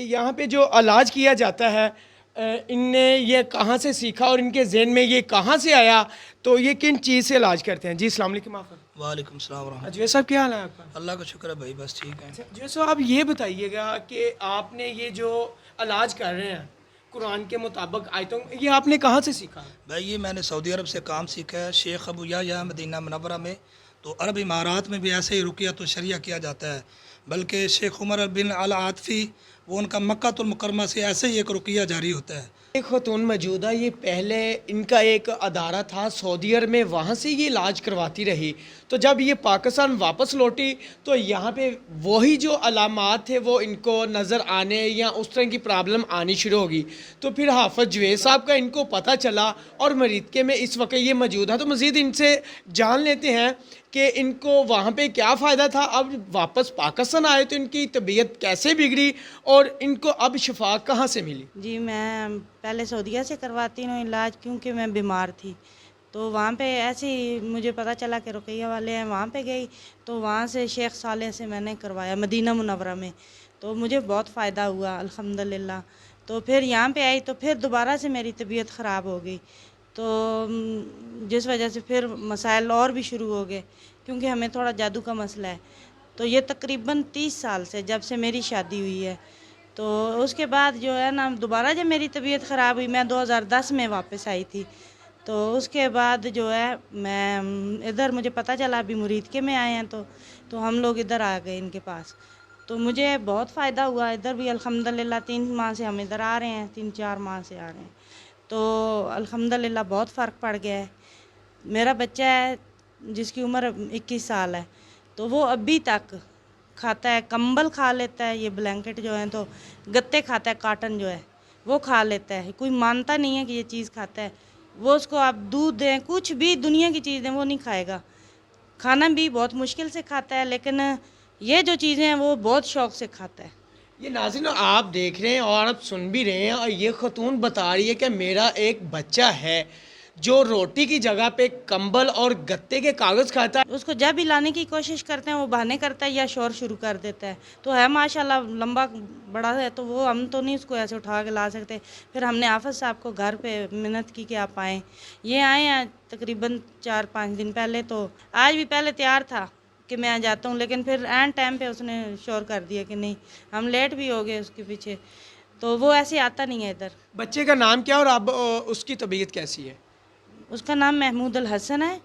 یہاں پہ جو علاج کیا جاتا ہے ان نے یہ کہاں سے سیکھا اور ان کے ذہن میں یہ کہاں سے آیا؟ تو یہ کن چیز سے علاج کرتے ہیں؟ جی السلام علیکم آپ کا۔ وعلیکم السلام ورحمۃ اجوید صاحب کیا حال ہے آپ کا؟ اللہ کا شکر ہے بھائی، بس ٹھیک ہے۔ جو صاحب آپ یہ بتائیے گا کہ آپ نے یہ جو علاج کر رہے ہیں قرآن کے مطابق آیتوں، یہ آپ نے کہاں سے سیکھا؟ بھائی یہ میں نے سعودی عرب سے کام سیکھا ہے، شیخ ابو یحییٰ مدینہ منورہ میں۔ تو عرب امارات میں بھی ایسے ہی رقیہ و شریعہ کیا جاتا ہے، بلکہ شیخ عمر بن العاطفی وہ ان کا مکہ المکرمہ سے ایسے ہی ایک رقیہ جاری ہوتا ہے۔ ایک خاتون موجودہ، یہ پہلے ان کا ایک ادارہ تھا سعودی عرب میں، وہاں سے یہ علاج کرواتی رہی، تو جب یہ پاکستان واپس لوٹی تو یہاں پہ وہی جو علامات تھے وہ ان کو نظر آنے یا اس طرح کی پرابلم آنی شروع ہوگی، تو پھر حافظ جوید صاحب کا ان کو پتہ چلا اور مریدکے میں اس وقت یہ موجود ہیں۔ تو مزید ان سے جان لیتے ہیں کہ ان کو وہاں پہ کیا فائدہ تھا، اب واپس پاکستان آئے تو ان کی طبیعت کیسے بگڑی اور ان کو اب شفا کہاں سے ملی؟ جی میں پہلے سعودیہ سے کرواتی ہوں علاج، کیونکہ میں بیمار تھی، تو وہاں پہ ایسے ہی مجھے پتہ چلا کہ رقیہ والے ہیں، وہاں پہ گئی تو وہاں سے شیخ صالح سے میں نے کروایا مدینہ منورہ میں، تو مجھے بہت فائدہ ہوا الحمدللہ۔ تو پھر یہاں پہ آئی تو پھر دوبارہ سے میری طبیعت خراب ہو گئی، تو جس وجہ سے پھر مسائل اور بھی شروع ہو گئے، کیونکہ ہمیں تھوڑا جادو کا مسئلہ ہے۔ تو یہ تقریباً 30 سال سے جب سے میری شادی ہوئی ہے، تو اس کے بعد جو ہے نا دوبارہ جب میری طبیعت خراب ہوئی، میں 2010 میں واپس آئی تھی، تو اس کے بعد جو ہے میں ادھر مجھے پتہ چلا ابھی مریدکے میں آئے ہیں، تو ہم لوگ ادھر آ گئے ان کے پاس، تو مجھے بہت فائدہ ہوا ادھر بھی الحمدللہ۔ 3 ماہ سے ہم ادھر آ رہے ہیں، 3-4 ماہ سے آ رہے ہیں، تو الحمدللہ بہت فرق پڑ گیا ہے۔ میرا بچہ ہے جس کی عمر 21 سال ہے، تو وہ ابھی تک کھاتا ہے، کمبل کھا لیتا ہے، یہ بلینکٹ جو ہیں تو گتے کھاتا ہے، کاٹن جو ہے وہ کھا لیتا ہے، کوئی مانتا نہیں ہے کہ یہ چیز کھاتا ہے۔ وہ اس کو آپ دودھ دیں، کچھ بھی دنیا کی چیز دیں، وہ نہیں کھائے گا۔ کھانا بھی بہت مشکل سے کھاتا ہے، لیکن یہ جو چیزیں ہیں وہ بہت شوق سے کھاتا ہے۔ یہ ناظرین آپ دیکھ رہے ہیں اور آپ سن بھی رہے ہیں، اور یہ خاتون بتا رہی ہے کہ میرا ایک بچہ ہے جو روٹی کی جگہ پہ کمبل اور گتے کے کاغذ کھاتا ہے۔ اس کو جب ہلانے کی کوشش کرتے ہیں وہ بہانے کرتا ہے یا شور شروع کر دیتا ہے، تو ہے ماشاءاللہ لمبا بڑا ہے، تو وہ ہم تو نہیں اس کو ایسے اٹھا کے لا سکتے۔ پھر ہم نے حافظ صاحب کو گھر پہ منت کی کہ آپ آئیں، یہ آئے ہیں تقریباً 4-5 دن پہلے، تو آج بھی پہلے تیار تھا کہ میں جاتا ہوں، لیکن پھر عین ٹائم پہ اس نے شور کر دیا کہ نہیں، ہم لیٹ بھی ہو گئے اس کے پیچھے، تو وہ ایسے آتا نہیں ہے ادھر۔ بچے کا نام کیا اور اب اس کی طبیعت کیسی ہے؟ اس کا نام محمود الحسن ہے،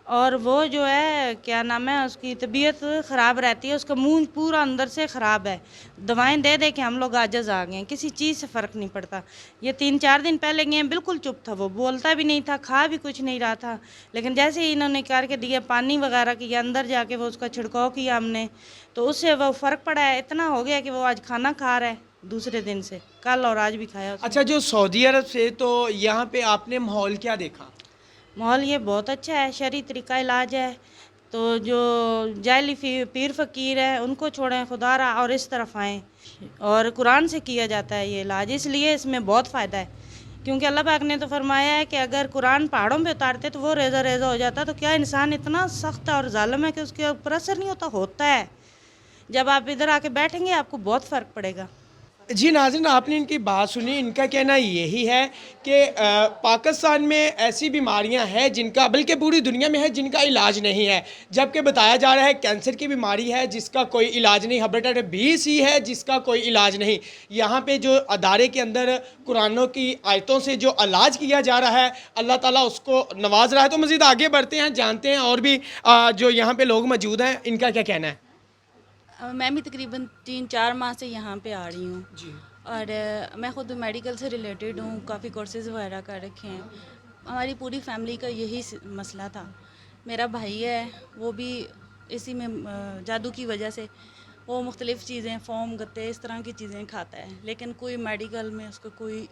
اور وہ جو ہے کیا نام ہے، اس کی طبیعت خراب رہتی ہے، اس کا منہ پورا اندر سے خراب ہے، دوائیں دے دے کے ہم لوگ عاجز آ گئے ہیں، کسی چیز سے فرق نہیں پڑتا۔ یہ 3-4 دن پہلے گئے ہیں، بالکل چپ تھا، وہ بولتا بھی نہیں تھا، کھا بھی کچھ نہیں رہا تھا، لیکن جیسے ہی انہوں نے کر کے دیا پانی وغیرہ کیا، اندر جا کے وہ اس کا چھڑکاؤ کیا ہم نے، تو اس سے وہ فرق پڑا ہے، اتنا ہو گیا کہ وہ آج کھانا کھا رہا ہے دوسرے دن سے، کل اور آج بھی کھایا اس نے۔ اچھا، جو سعودی عرب سے تو یہاں پہ آپ نے ماحول کیا دیکھا؟ ماحول یہ بہت اچھا ہے، شرعی طریقہ علاج ہے، تو جو جاہلی پیر فقیر ہے ان کو چھوڑیں، خدا را اور اس طرف آئیں، اور قرآن سے کیا جاتا ہے یہ علاج، اس لیے اس میں بہت فائدہ ہے، کیونکہ اللہ پاک نے تو فرمایا ہے کہ اگر قرآن پہاڑوں پہ اتارتے تو وہ ریزہ ریزہ ہو جاتا، تو کیا انسان اتنا سخت اور ظالم ہے کہ اس کے اوپر اثر نہیں ہوتا ہے۔ جب آپ ادھر آ کے بیٹھیں گے آپ کو بہت فرق پڑے گا۔ جی ناظرین آپ نے ان کی بات سنی، ان کا کہنا یہی ہے کہ پاکستان میں ایسی بیماریاں ہیں جن کا، بلکہ پوری دنیا میں ہے جن کا علاج نہیں ہے، جبکہ بتایا جا رہا ہے کینسر کی بیماری ہے جس کا کوئی علاج نہیں، ہیپیٹائٹس بی سی ہے جس کا کوئی علاج نہیں۔ یہاں پہ جو ادارے کے اندر قرآنوں کی آیتوں سے جو علاج کیا جا رہا ہے، اللہ تعالیٰ اس کو نواز رہا ہے۔ تو مزید آگے بڑھتے ہیں، جانتے ہیں اور بھی جو یہاں پہ لوگ موجود ہیں ان کا کیا کہنا ہے۔ میں بھی تقریباً 3-4 ماہ سے یہاں پہ آ رہی ہوں، جی اور میں خود میڈیکل سے ریلیٹڈ ہوں، کافی کورسز وغیرہ کر رکھے ہیں۔ ہماری پوری فیملی کا یہی مسئلہ تھا۔ میرا بھائی ہے وہ بھی اسی میں جادو کی وجہ سے وہ مختلف چیزیں، فوم گتے اس طرح کی چیزیں کھاتا ہے، لیکن کوئی میڈیکل میں اس کو کوئی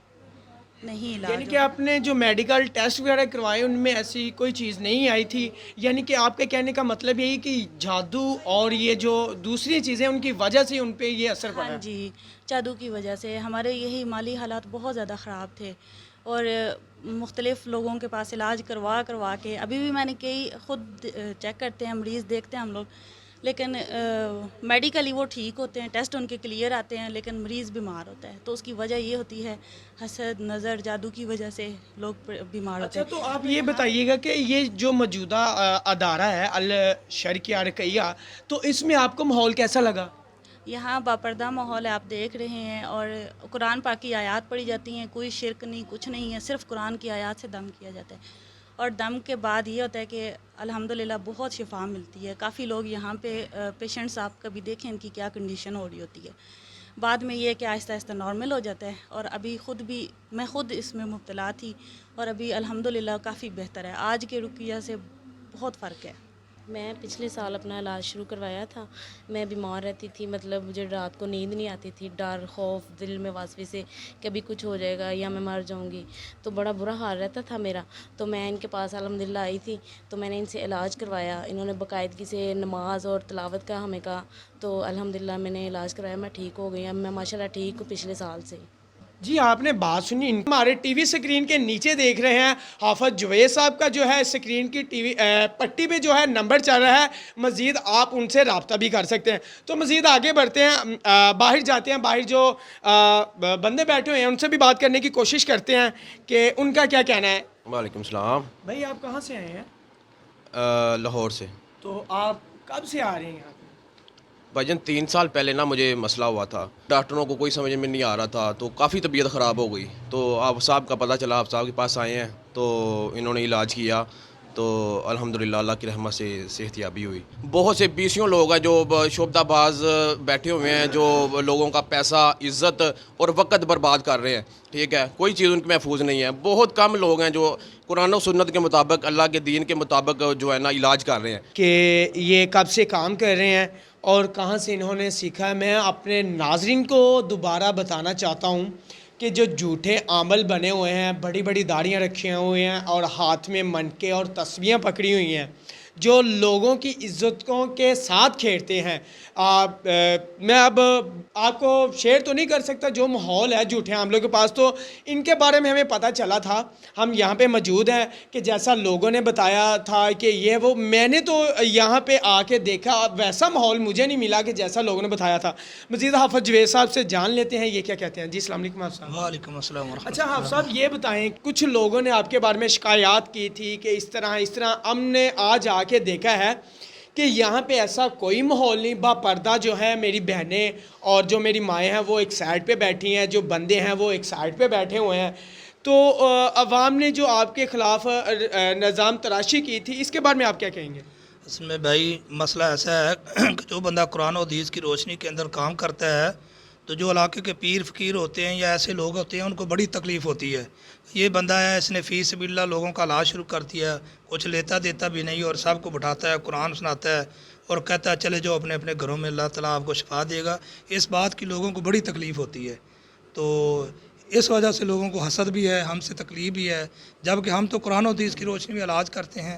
نہیں علاج یعنی کہ آپ نے جو میڈیکل ٹیسٹ وغیرہ کروائے ان میں ایسی کوئی چیز نہیں آئی تھی، یعنی کہ آپ کے کہنے کا مطلب یہی کہ جادو اور یہ جو دوسری چیزیں ان کی وجہ سے ان پہ یہ اثر پڑا ہے۔ ہاں جی، جادو کی وجہ سے ہمارے یہی مالی حالات بہت زیادہ خراب تھے، اور مختلف لوگوں کے پاس علاج کروا کے ابھی بھی میں نے کئی خود چیک کرتے ہیں، مریض دیکھتے ہیں ہم لوگ، لیکن میڈیکلی وہ ٹھیک ہوتے ہیں, ٹیسٹ ان کے کلیئر آتے ہیں, لیکن مریض بیمار ہوتا ہے. تو اس کی وجہ یہ ہوتی ہے حسد, نظر, جادو کی وجہ سے لوگ بیمار ہوتے اچھا ہیں. تو آپ یہ بتائیے گا کہ یہ جو موجودہ ادارہ ہے الشرقیہ رقیہ, تو اس میں آپ کو ماحول کیسا لگا؟ یہاں باپردہ ماحول ہے, آپ دیکھ رہے ہیں, اور قرآن پاک کی آیات پڑھی جاتی ہیں, کوئی شرک نہیں, کچھ نہیں ہے, صرف قرآن کی آیات سے دم کیا جاتا ہے. اور دم کے بعد یہ ہوتا ہے کہ الحمدللہ بہت شفا ملتی ہے. کافی لوگ یہاں پہ پیشنٹس, آپ کبھی دیکھیں ان کی کیا کنڈیشن ہو رہی ہوتی ہے, بعد میں یہ کہ آہستہ آہستہ نارمل ہو جاتا ہے. اور ابھی میں خود اس میں مبتلا تھی, اور ابھی الحمدللہ کافی بہتر ہے. آج کے رقیہ سے بہت فرق ہے. میں پچھلے سال اپنا علاج شروع کروایا تھا. میں بیمار رہتی تھی, مطلب مجھے رات کو نیند نہیں آتی تھی, ڈر, خوف, دل میں وسوسے کہ ابھی کچھ ہو جائے گا یا میں مر جاؤں گی, تو بڑا برا حال رہتا تھا میرا. تو میں ان کے پاس الحمدللہ آئی تھی, تو میں نے ان سے علاج کروایا. انہوں نے باقاعدگی سے نماز اور تلاوت کا ہمیں کہا, تو الحمدللہ میں نے علاج کروایا, میں ٹھیک ہو گئی. اب میں ماشاءاللہ ٹھیک ہوں پچھلے سال سے. جی آپ نے بات سنی. ہمارے ٹی وی سکرین کے نیچے دیکھ رہے ہیں حافظ جوید صاحب کا جو ہے سکرین کی ٹی وی پٹی پہ جو ہے نمبر چل رہا ہے. مزید آپ ان سے رابطہ بھی کر سکتے ہیں. تو مزید آگے بڑھتے ہیں, باہر جاتے ہیں. باہر جو بندے بیٹھے ہوئے ہیں ان سے بھی بات کرنے کی کوشش کرتے ہیں کہ ان کا کیا کہنا ہے. وعلیکم السلام. بھائی آپ کہاں سے آئے ہیں؟ لاہور سے. تو آپ کب سے آ رہے ہیں یہاں پہ؟ بھائی جان 3 سال پہلے نا مجھے مسئلہ ہوا تھا, ڈاکٹروں کو کوئی سمجھ میں نہیں آ رہا تھا, تو کافی طبیعت خراب ہو گئی. تو آپ صاحب کا پتہ چلا, آپ صاحب کے پاس آئے ہیں, تو انہوں نے علاج کیا, تو الحمدللہ اللہ کی رحمت سے صحت یابی ہوئی. بہت سے بیسیوں لوگ ہیں جو شعبدہ باز بیٹھے ہوئے ہیں, جو لوگوں کا پیسہ, عزت اور وقت برباد کر رہے ہیں. ٹھیک ہے, کوئی چیز ان کی محفوظ نہیں ہے. بہت کم لوگ ہیں جو قرآن و سنت کے مطابق, اللہ کے دین کے مطابق جو ہے نا علاج کر رہے ہیں. کہ یہ کب سے کام کر رہے ہیں اور کہاں سے انہوں نے سیکھا ہے. میں اپنے ناظرین کو دوبارہ بتانا چاہتا ہوں کہ جو جھوٹے عامل بنے ہوئے ہیں, بڑی بڑی داڑیاں رکھی ہوئی ہیں اور ہاتھ میں منکے اور تسبیحیں پکڑی ہوئی ہیں, جو لوگوں کی عزتوں کے ساتھ کھیلتے ہیں. میں اب آپ کو شیئر تو نہیں کر سکتا جو ماحول ہے جھوٹے عاملوں کے پاس. تو ان کے بارے میں ہمیں پتہ چلا تھا, ہم یہاں پہ موجود ہیں, کہ جیسا لوگوں نے بتایا تھا کہ یہ وہ, میں نے تو یہاں پہ آ کے دیکھا ویسا ماحول مجھے نہیں ملا کہ جیسا لوگوں نے بتایا تھا. مزید حافظ جوید صاحب سے جان لیتے ہیں یہ کیا کہتے ہیں. جی السلام علیکم حافظ صاحب. وعلیکم السلام ورحمۃ اچھا حافظ صاحب یہ بتائیں, کچھ لوگوں نے آپ کے بارے میں شکایات کی تھی کہ اس طرح ہم نے آج آ کے دیکھا ہے کہ یہاں پہ ایسا کوئی ماحول نہیں. با پردہ جو ہے میری بہنیں اور جو میری مائیں ہیں وہ ایک سائڈ پہ بیٹھی ہیں, جو بندے ہیں وہ ایک سائڈ پہ بیٹھے ہوئے ہیں. تو عوام نے جو آپ کے خلاف نظام تراشی کی تھی, اس کے بارے میں آپ کیا کہیں گے؟ اصل میں بھائی مسئلہ ایسا ہے کہ جو بندہ قرآن و حدیث کی روشنی کے اندر کام کرتا ہے, تو جو علاقے کے پیر فقیر ہوتے ہیں یا ایسے لوگ ہوتے ہیں ان کو بڑی تکلیف ہوتی ہے. یہ بندہ ہے, اس نے فی سبیل اللہ لوگوں کا علاج شروع کر دیا, کچھ لیتا دیتا بھی نہیں, اور سب کو بٹھاتا ہے, قرآن سناتا ہے اور کہتا ہے چلے جو اپنے اپنے گھروں میں, اللہ تعالیٰ آپ کو شفا دے گا. اس بات کی لوگوں کو بڑی تکلیف ہوتی ہے. تو اس وجہ سے لوگوں کو حسد بھی ہے, ہم سے تکلیف بھی ہے, جبکہ ہم تو قرآن و حدیث کی روشنی میں علاج کرتے ہیں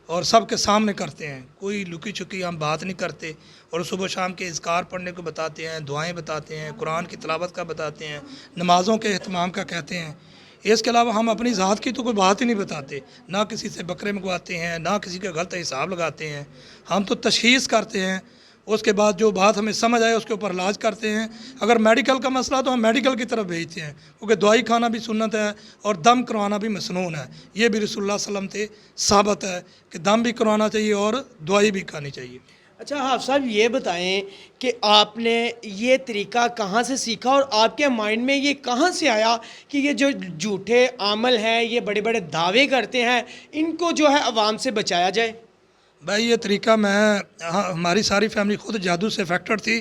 اور سب کے سامنے کرتے ہیں. کوئی لکی چھکی ہم بات نہیں کرتے, اور صبح شام کے اذکار پڑھنے کو بتاتے ہیں, دعائیں بتاتے ہیں, قرآن کی تلاوت کا بتاتے ہیں, نمازوں کے اہتمام کا کہتے ہیں. اس کے علاوہ ہم اپنی ذات کی تو کوئی بات ہی نہیں بتاتے, نہ کسی سے بکرے منگواتے ہیں, نہ کسی کا غلط حساب لگاتے ہیں. ہم تو تشخیص کرتے ہیں, اس کے بعد جو بات ہمیں سمجھ آئے اس کے اوپر علاج کرتے ہیں. اگر میڈیکل کا مسئلہ تو ہم میڈیکل کی طرف بھیجتے ہیں, کیونکہ دوائی کھانا بھی سنت ہے اور دم کروانا بھی مسنون ہے. یہ بھی رسول اللہ صلی اللہ علیہ وسلم سے ثابت ہے کہ دم بھی کروانا چاہیے اور دوائی بھی کھانی چاہیے. اچھا حافظ صاحب یہ بتائیں کہ آپ نے یہ طریقہ کہاں سے سیکھا, اور آپ کے مائنڈ میں یہ کہاں سے آیا کہ یہ جو جھوٹے عمل ہیں, یہ بڑے بڑے دعوے کرتے ہیں, ان کو جو ہے عوام سے بچایا جائے؟ بھائی یہ طریقہ ہماری ساری فیملی خود جادو سے افیکٹڈ تھی.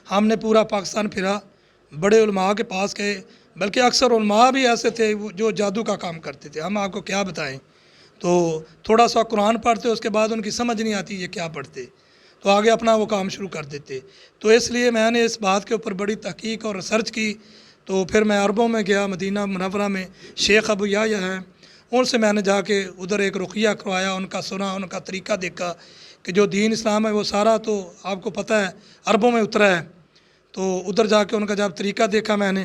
ہم نے پورا پاکستان پھرا, بڑے علماء کے پاس گئے, بلکہ اکثر علماء بھی ایسے تھے جو جادو کا کام کرتے تھے. ہم آپ کو کیا بتائیں, تو تھوڑا سا قرآن پڑھتے, اس کے بعد ان کی سمجھ نہیں آتی یہ کیا پڑھتے, تو آگے اپنا وہ کام شروع کر دیتے. تو اس لیے میں نے اس بات کے اوپر بڑی تحقیق اور ریسرچ کی. تو پھر میں عربوں میں گیا, مدینہ منورہ میں شیخ ابو یحییٰ ہیں, ان سے میں نے جا کے ادھر ایک رقیہ کروایا, ان کا سنا, ان کا طریقہ دیکھا کہ جو دین اسلام ہے وہ سارا تو آپ کو پتہ ہے عربوں میں اترا ہے. تو ادھر جا کے ان کا جب طریقہ دیکھا میں نے,